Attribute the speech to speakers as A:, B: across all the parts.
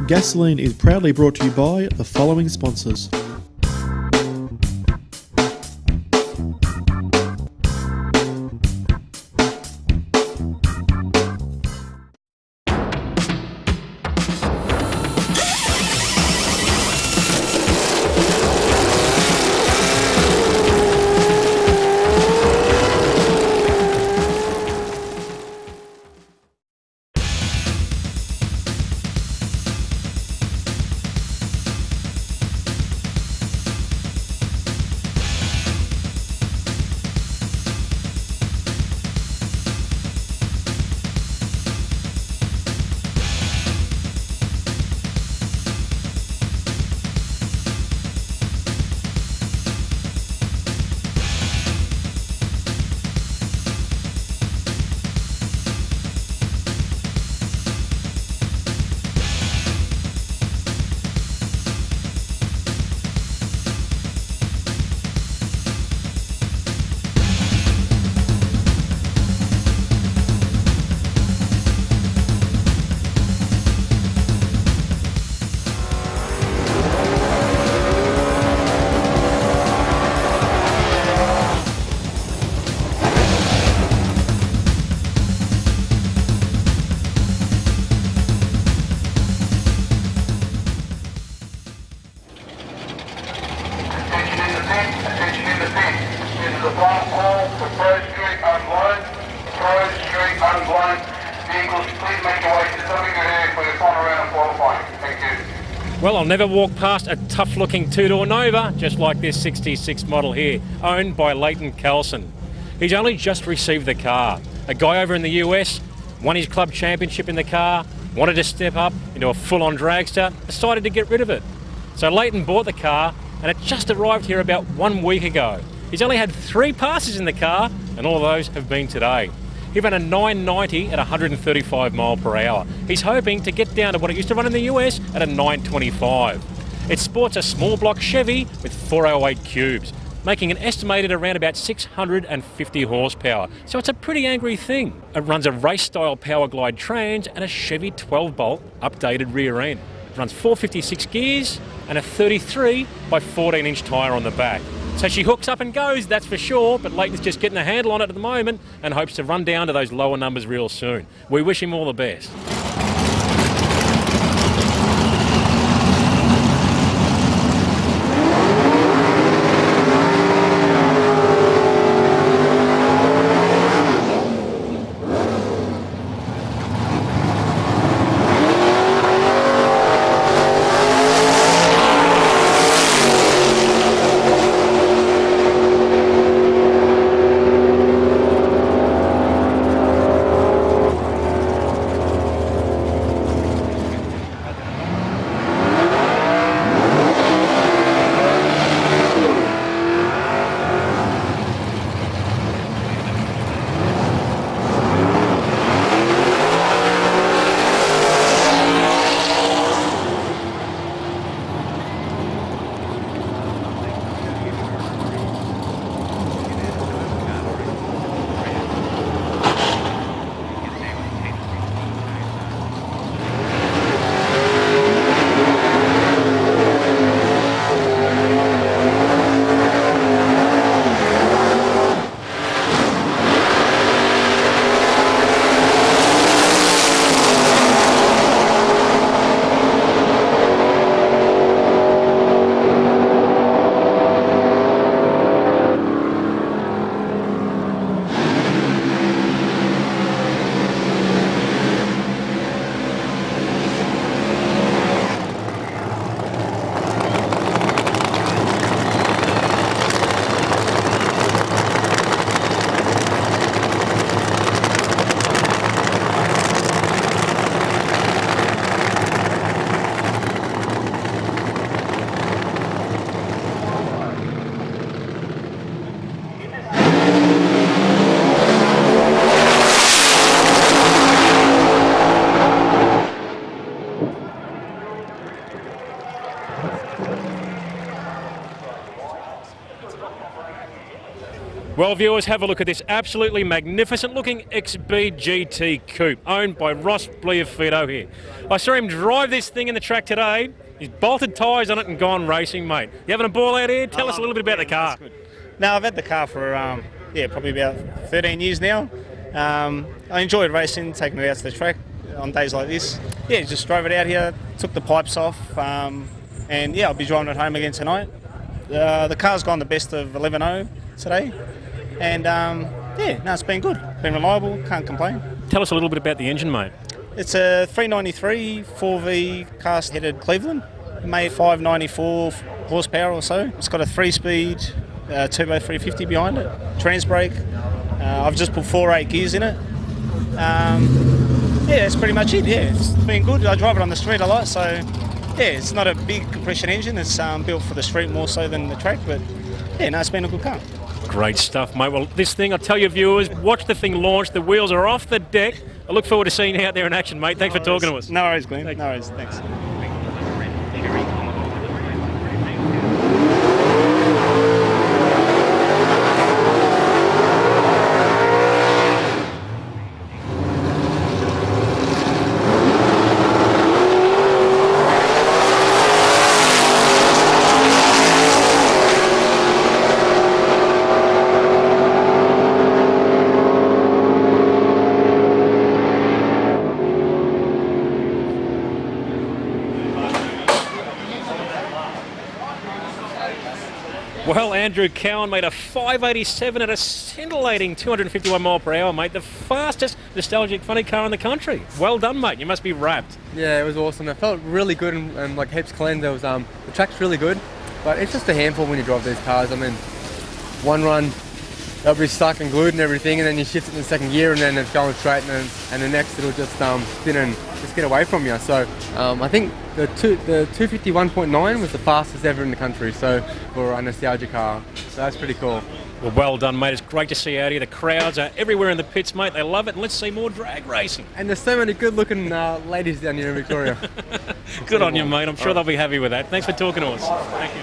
A: Gasolene is proudly brought to you by the following sponsors.
B: Well, I'll never walk past a tough-looking two-door Nova, just like this 66 model here, owned by Curson. He's only just received the car. A guy over in the US won his club championship in the car, wanted to step up into a full-on dragster, decided to get rid of it. So Leighton bought the car, and it just arrived here about 1 week ago. He's only had 3 passes in the car, and all of those have been today. He ran a 990 at 135 mile per hour. He's hoping to get down to what it used to run in the US at a 925. It sports a small block Chevy with 408 cubes, making an estimated around about 650 horsepower. So it's a pretty angry thing. It runs a race-style Power Glide trans and a Chevy 12-bolt updated rear end. It runs 456 gears and a 33 by 14-inch tyre on the back. So she hooks up and goes, that's for sure, but Leighton's just getting a handle on it at the moment and hopes to run down to those lower numbers real soon. We wish him all the best. Well, viewers, have a look at this absolutely magnificent-looking XB GT coupe, owned by Ross Bliafito here. I saw him drive this thing in the track today. He's bolted tyres on it and gone racing, mate. You having a ball out here? Tell us a little bit about the car.
C: No, I've had the car for, probably about 13 years now. I enjoyed racing, taking it out to the track on days like this. Yeah, just drove it out here, took the pipes off, and yeah, I'll be driving it home again tonight. The car's gone the best of 11.0 today. And it's been good, been reliable, can't complain.
B: Tell us a little bit about the engine, mate.
C: It's a 393 4V cast-headed Cleveland, made 594 horsepower or so. It's got a 3-speed turbo 350 behind it, trans brake. I've just put 4/8 gears in it. That's pretty much it. Yeah, it's been good. I drive it on the street a lot, so yeah, it's not a big compression engine. It's built for the street more so than the track, but yeah, no, it's been a good car.
B: Great stuff, mate. Well, this thing, I'll tell you viewers, watch the thing launch. The wheels are off the deck. I look forward to seeing you out there in action, mate. Thanks for talking to us.
C: No worries, Glenn. No worries. Thanks.
B: Well, Andrew Cowan made a 587 at a scintillating 251 mile per hour, mate. The fastest nostalgic funny car in the country. Well done, mate. You must be wrapped.
D: Yeah, it was awesome. It felt really good and like heaps clean. There was the track's really good, but it's just a handful when you drive these cars. I mean, one run they'll be stuck and glued and everything, and then you shift it in the second gear and then it's going straight, and the next it'll just spin and just get away from you. So I think the 251.9 was the fastest ever in the country, so for a nostalgia car. So that's pretty cool.
B: Well done, mate. It's great to see you out here. The crowds are everywhere in the pits, mate. They love it, and let's see more drag racing.
D: And there's so many good-looking ladies down here in Victoria.
B: Good on you, mate. I'm sure they'll be happy with that. Thanks for talking to us. Thank you.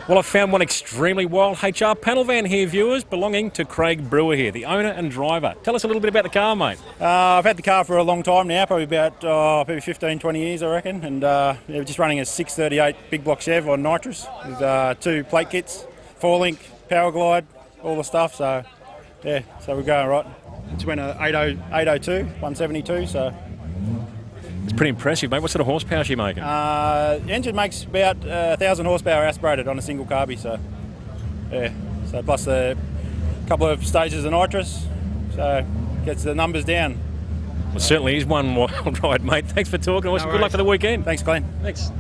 B: Well, I found one extremely wild HR panel van here, viewers, belonging to Craig Brewer here, the owner and driver. Tell us a little bit about the car, mate.
E: I've had the car for a long time now, probably about 15, 20 years, I reckon. And we're just running a 638 big block Chev on nitrous with 2 plate kits, 4-link, power glide, all the stuff. So, yeah, so we're going right. It's been a 802, 172, so...
B: It's pretty impressive, mate. What sort of horsepower is she making?
E: The engine makes about 1,000 horsepower aspirated on a single carby, so yeah. So plus a couple of stages of nitrous, so gets the numbers down.
B: Well, certainly is one wild ride, mate. Thanks for talking to us. Good luck for the weekend.
E: Thanks, Glenn.
B: Thanks.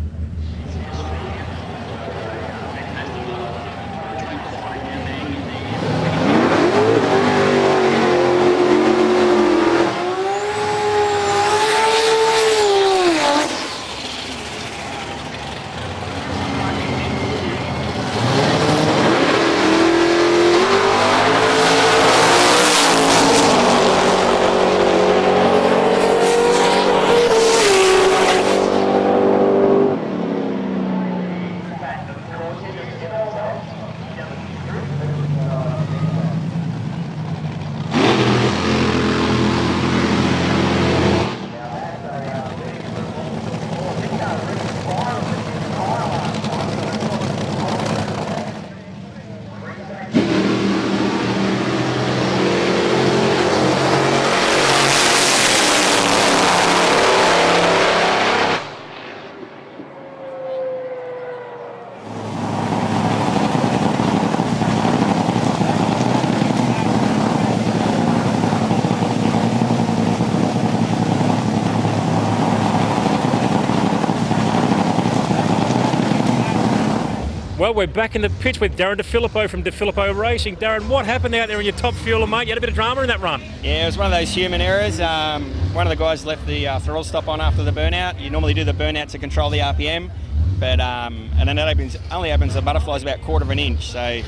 B: Well, we're back in the pits with Darren DeFilippo from DeFilippo Racing. Darren, what happened out there in your top fueler, mate? You had a bit of drama in that run.
F: Yeah, it was one of those human errors. One of the guys left the throttle stop on after the burnout. You normally do the burnout to control the RPM, but and then it only opens the butterflies about 1/4 of an inch. So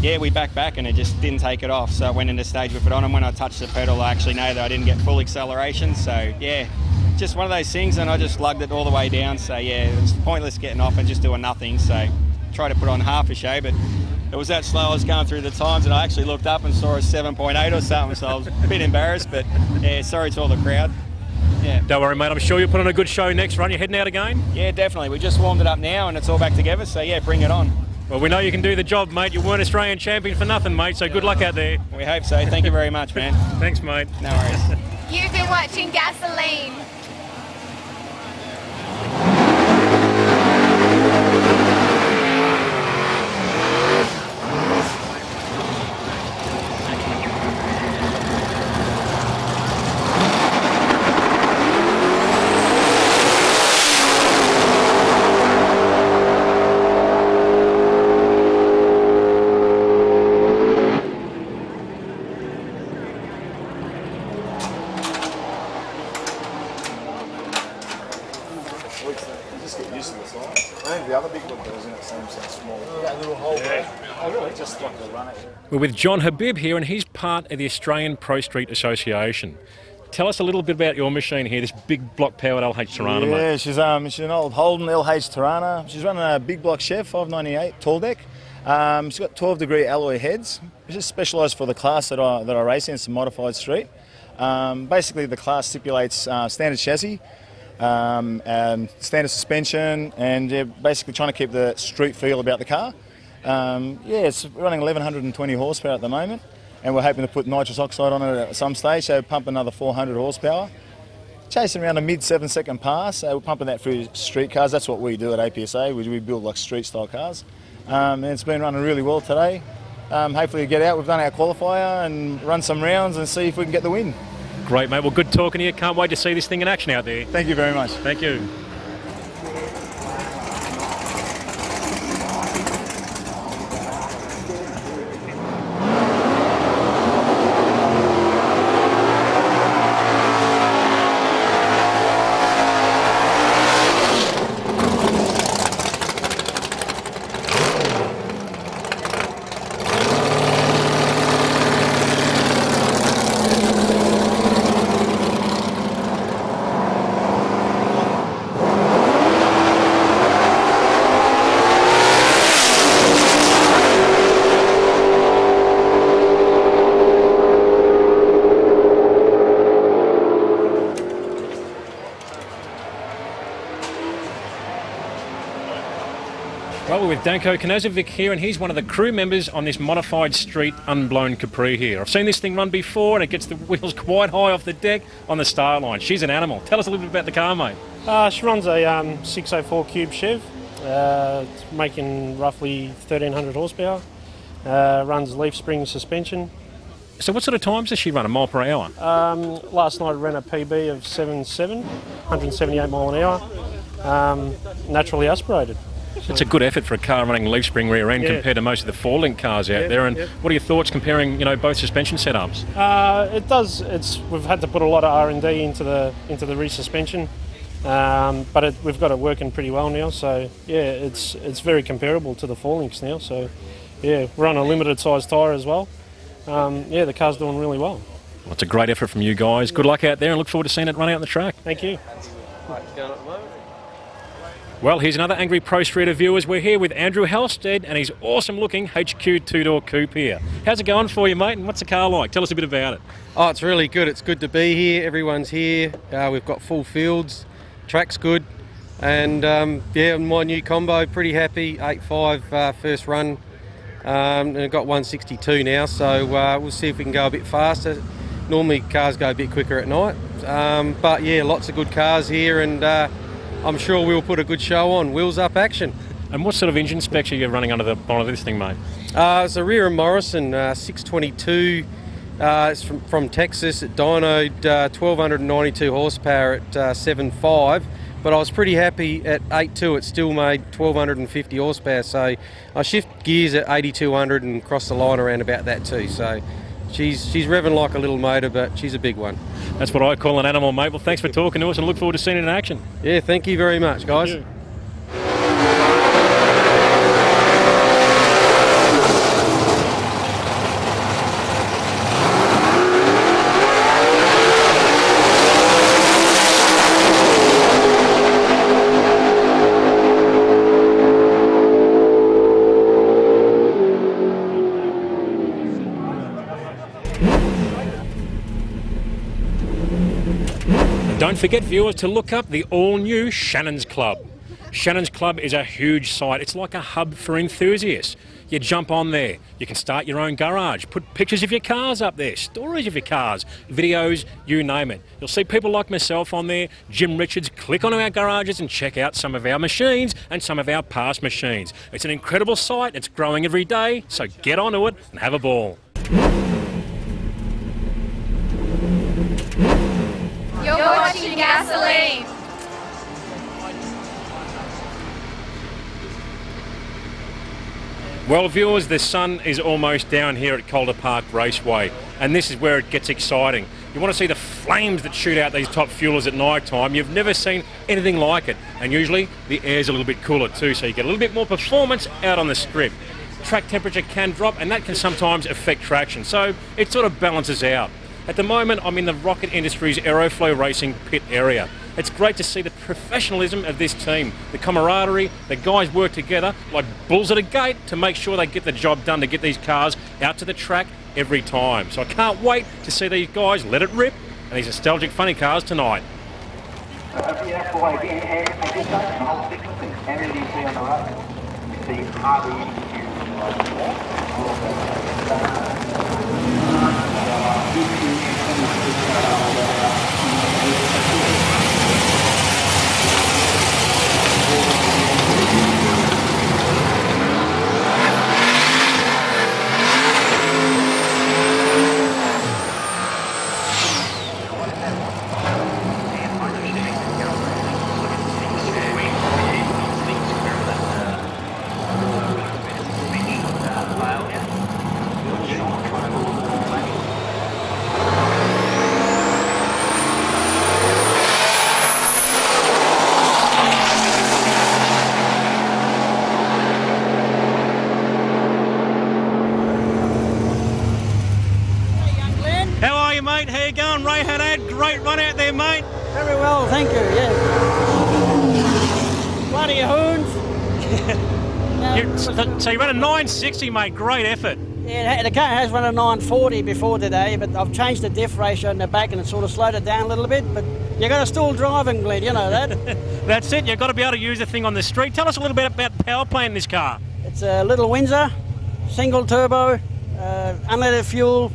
F: yeah, we back and it just didn't take it off. So I went into stage with it on, and when I touched the pedal, I actually know that I didn't get full acceleration. So yeah, just one of those things, and I just lugged it all the way down. So yeah, it was pointless getting off and just doing nothing. So tried to put on half a show, but it was that slow. I was going through the times, and I actually looked up and saw a 7.8 or something. So I was a bit embarrassed, but yeah, sorry to all the crowd. Yeah.
B: Don't worry, mate. I'm sure you'll put on a good show next run. You're heading out again?
F: Yeah, definitely. We just warmed it up now, and it's all back together. So yeah, bring it on.
B: Well, we know you can do the job, mate. You weren't Australian champion for nothing, mate. So good luck out there.
F: We hope so. Thank you very much, man.
B: Thanks, mate.
F: No worries.
G: You've been watching Gasolene.
H: Just get used to the size. I think the other big one goes in it seems so small. That little hole there. Oh really? Just like to run it.
B: We're with John Habib here, and he's part of the Australian Pro Street Association. Tell us a little bit about your machine here, this big block-powered LH Tirana, mate.
H: Yeah, she's an old Holden LH Tirana. She's running a big block Chev 598 tall deck. She's got 12-degree alloy heads, which is specialised for the class that I race in. It's a modified street. Basically, the class stipulates standard chassis, and standard suspension, and basically trying to keep the street feel about the car. It's running 1120 horsepower at the moment, and we're hoping to put nitrous oxide on it at some stage, so pump another 400 horsepower. Chasing around a mid 7-second pass, so we're pumping that through street cars. That's what we do at APSA. We build like street style cars, and it's been running really well today. Hopefully get out. We've done our qualifier and run some rounds and see if we can get the win.
B: Great, mate. Well, good talking to you. Can't wait to see this thing in action out there.
H: Thank you very much.
B: Thank you. Well, we're with Danko Knazovic here, and he's one of the crew members on this modified street unblown Capri here. I've seen this thing run before, and it gets the wheels quite high off the deck on the start line. She's an animal. Tell us a little bit about the car, mate.
I: She runs a 604 cube Chev. It's making roughly 1300 horsepower. Runs leaf spring suspension.
B: So what sort of times does she run, a mile per hour?
I: Last night I ran a PB of 7.7, 178 mile an hour, naturally aspirated.
B: It's a good effort for a car running leaf spring rear end compared to most of the four-link cars out there. And what are your thoughts comparing, both suspension setups?
I: It does. We've had to put a lot of R&D into the resuspension, but we've got it working pretty well now. So it's very comparable to the four-links now. So we're on a limited size tyre as well. The car's doing really well.
B: Well, it's a great effort from you guys. Good luck out there, and look forward to seeing it run out on the track.
I: Thank you.
B: Well, here's another Angry Pro Streeter viewers. We're here with Andrew Halstead and his awesome-looking HQ two-door coupe here. How's it going for you, mate, and what's the car like? Tell us a bit about it.
J: Oh, it's really good. It's good to be here. Everyone's here. We've got full fields. Track's good. And, my new combo, pretty happy. 8.5 first run. And I've got 162 now, so we'll see if we can go a bit faster. Normally, cars go a bit quicker at night. But, lots of good cars here, and I'm sure we'll put a good show on. Wheels up action.
B: And what sort of engine specs are you running under the bonnet of this thing, mate?
J: It's a Rear Morrison 622. It's from Texas. It dynoed 1,292 horsepower at 7.5. But I was pretty happy at 8.2. It still made 1,250 horsepower. So I shift gears at 8,200 and cross the line around about that too. So she's revving like a little motor, but she's a big one.
B: That's what I call an animal, mate. Well, thanks for talking to us, and look forward to seeing it in action.
J: Yeah, thank you very much, guys.
B: Don't forget, viewers, to look up the all-new Shannons Club. Shannons Club is a huge site. It's like a hub for enthusiasts. You jump on there, you can start your own garage, put pictures of your cars up there, stories of your cars, videos, you name it. You'll see people like myself on there, Jim Richards, click onto our garages and check out some of our machines and some of our past machines. It's an incredible site, it's growing every day, so get onto it and have a ball.
G: You're watching Gasolene.
B: Well, viewers, the sun is almost down here at Calder Park Raceway, and this is where it gets exciting. You want to see the flames that shoot out these top fuelers at night time. You've never seen anything like it, and usually the air's a little bit cooler too, so you get a little bit more performance out on the strip. Track temperature can drop, and that can sometimes affect traction, so it sort of balances out. At the moment, I'm in the Rocket Industries Aeroflow Racing pit area. It's great to see the professionalism of this team, the camaraderie, the guys work together like bulls at a gate to make sure they get the job done to get these cars out to the track every time. So I can't wait to see these guys let it rip and these nostalgic funny cars tonight. Great run out there, mate.
K: Very well, thank you, yes. Bloody hoons.
B: So you ran a 960, mate. Great effort.
K: Yeah, the car has run a 940 before today, but I've changed the diff ratio in the back and it sort of slowed it down a little bit, but you got to still driving, Glenn, you know that.
B: That's it, you've got to be able to use the thing on the street. Tell us a little bit about the power plant in this car.
K: It's a little Windsor, single turbo, unleaded fuel.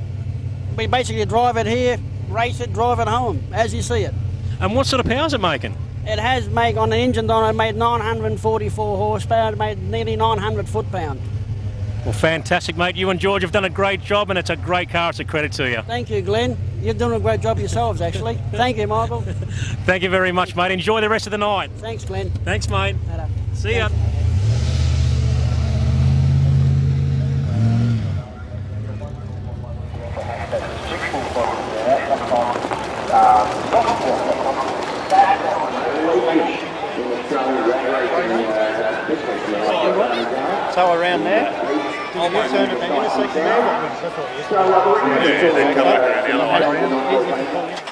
K: We basically drive it here, race it, drive it home, as you see it.
B: And what sort of power is it making?
K: It has made, on the engine dyno, made 944 horsepower, made nearly 900 foot-pound.
B: Well, fantastic, mate. You and George have done a great job, and it's a great car. It's a credit to you.
K: Thank you, Glenn. You're doing a great job yourselves, actually. Thank you, Michael.
B: Thank you very much, mate. Enjoy the rest of the night.
K: Thanks, Glenn.
B: Thanks, mate. See ya.
C: So around there, did you turn at the intersection there? That's what you said. Yeah, they come back around the other way.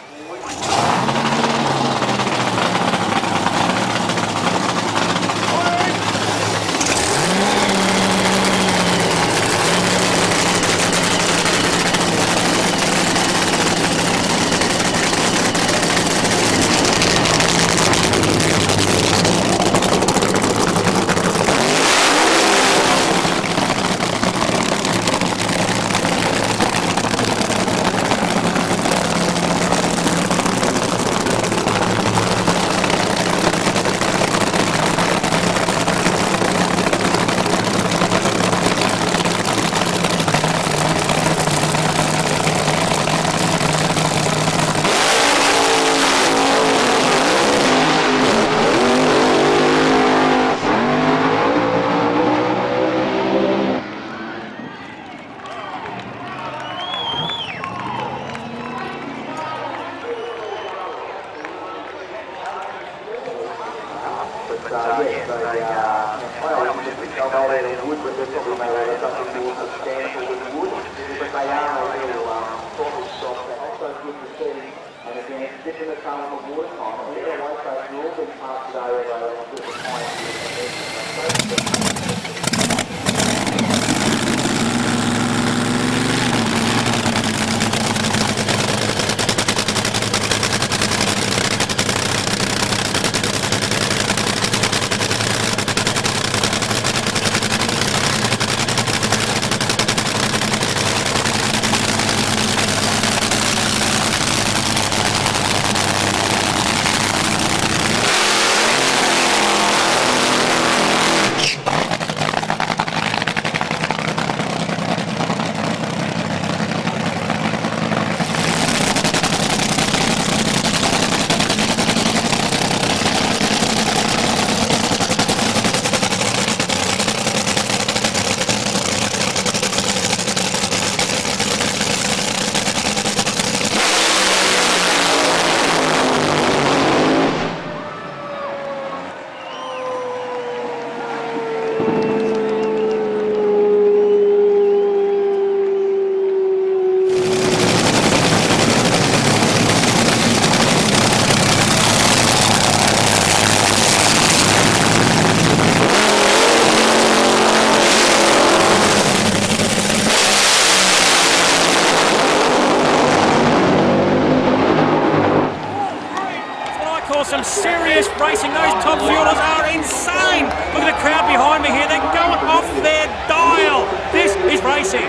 B: serious racing. Those top fuelers are insane. Look at the crowd behind me here. They're going off their dial. This is racing.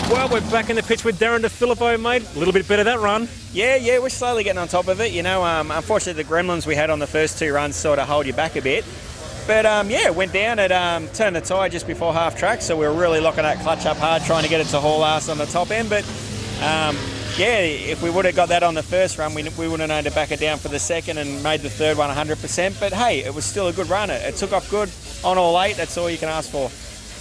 B: Well, we're back in the pits with Darren DeFilippo, mate. A little bit better that run.
F: Yeah, we're slowly getting on top of it. You know, unfortunately, the gremlins we had on the first 2 runs sort of hold you back a bit. But yeah, it went down. It turned the tyre just before half track, so we were really locking that clutch up hard, trying to get it to haul ass on the top end. But yeah, if we would have got that on the first run, we wouldn't have known to back it down for the second and made the third one 100%. But hey, it was still a good run. It took off good on all 8. That's all you can ask for.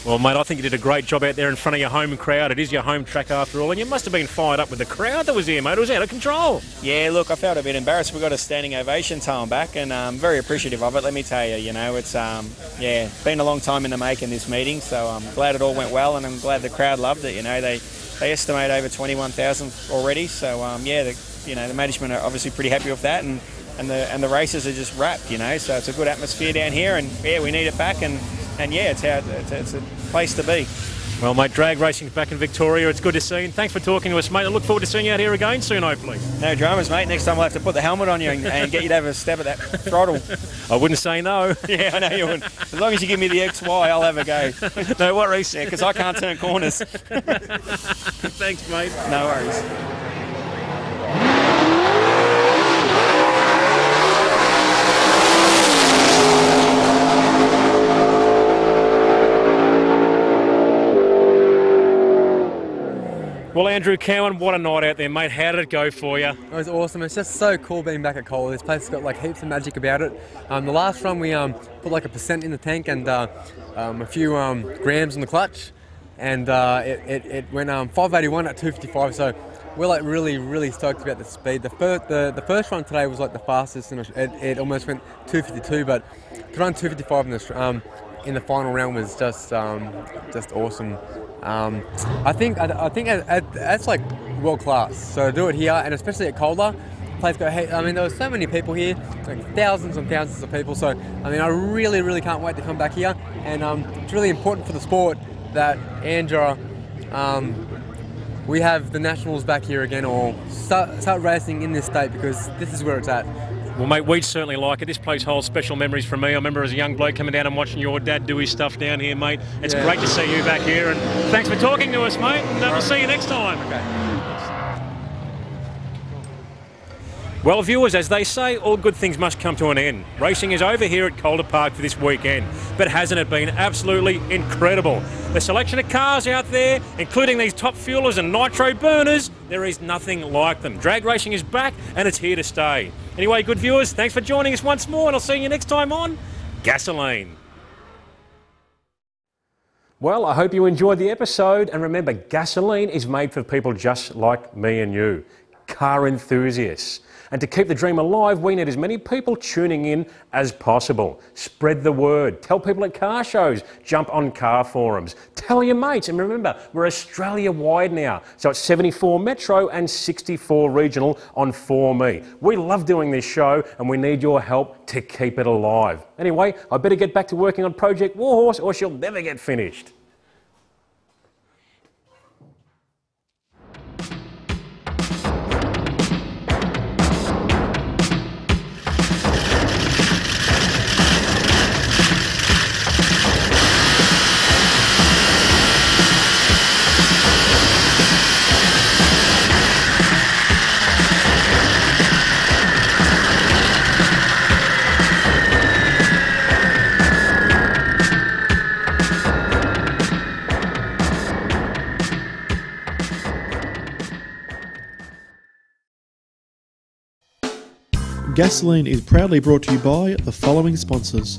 B: Well, mate, I think you did a great job out there in front of your home crowd. It is your home track after all, and you must have been fired up with the crowd that was here, mate. It was out of control.
F: Yeah, look, I felt a bit embarrassed. We got a standing ovation towing back, and I'm very appreciative of it, let me tell you. You know, it's yeah, been a long time in the making, this meeting, so I'm glad it all went well, and I'm glad the crowd loved it. You know, they estimate over 21,000 already, so yeah, the management are obviously pretty happy with that, and the races are just wrapped, you know, so it's a good atmosphere down here, and yeah, we need it back, and yeah, it's a place to be.
B: Well, mate, drag racing's back in Victoria. It's good to see you. Thanks for talking to us, mate. I look forward to seeing you out here again soon, hopefully.
F: No dramas, mate. Next time we'll have to put the helmet on you and get you to have a stab at that throttle.
B: I wouldn't say no.
F: Yeah, I know you wouldn't. As long as you give me the XY, I'll have a go.
B: No worries.
F: Yeah, because I can't turn corners.
B: Thanks, mate.
F: No worries.
B: Well, Andrew Cowan, what a night out there, mate. How did it go for you?
D: It was awesome. It's just so cool being back at Cola. This place has got like heaps of magic about it. The last run we put like 1% in the tank and a few grams in the clutch, and it went 581 at 255. So we're like really stoked about the speed. The first run today was like the fastest, and it almost went 252. But to run 255 in the final round was just awesome. I think that's like world class. So to do it here, and especially at Cola, place go. Hey, I mean, there were so many people here, like thousands and thousands of people. So I mean, I really can't wait to come back here. And it's really important for the sport that Andra, we have the nationals back here again, or start racing in this state, because this is where it's at.
B: Well, mate, we'd certainly like it. This place holds special memories for me. I remember as a young bloke coming down and watching your dad do his stuff down here, mate. It's great to see you back here, and thanks for talking to us, mate. And we'll see you next time.
D: Okay.
B: Well, viewers, as they say, all good things must come to an end. Racing is over here at Calder Park for this weekend, but hasn't it been absolutely incredible? The selection of cars out there, including these top fuelers and nitro burners, there is nothing like them. Drag racing is back, and it's here to stay. Anyway, good viewers, thanks for joining us once more, and I'll see you next time on Gasolene. Well, I hope you enjoyed the episode, and remember, Gasolene is made for people just like me and you, car enthusiasts. And to keep the dream alive, we need as many people tuning in as possible. Spread the word. Tell people at car shows. Jump on car forums. Tell your mates. And remember, we're Australia-wide now. So it's 74 Metro and 64 Regional on 4Me. We love doing this show, and we need your help to keep it alive. Anyway, I better get back to working on Project Warhorse, or she'll never get finished.
A: Gasoline is proudly brought to you by the following sponsors: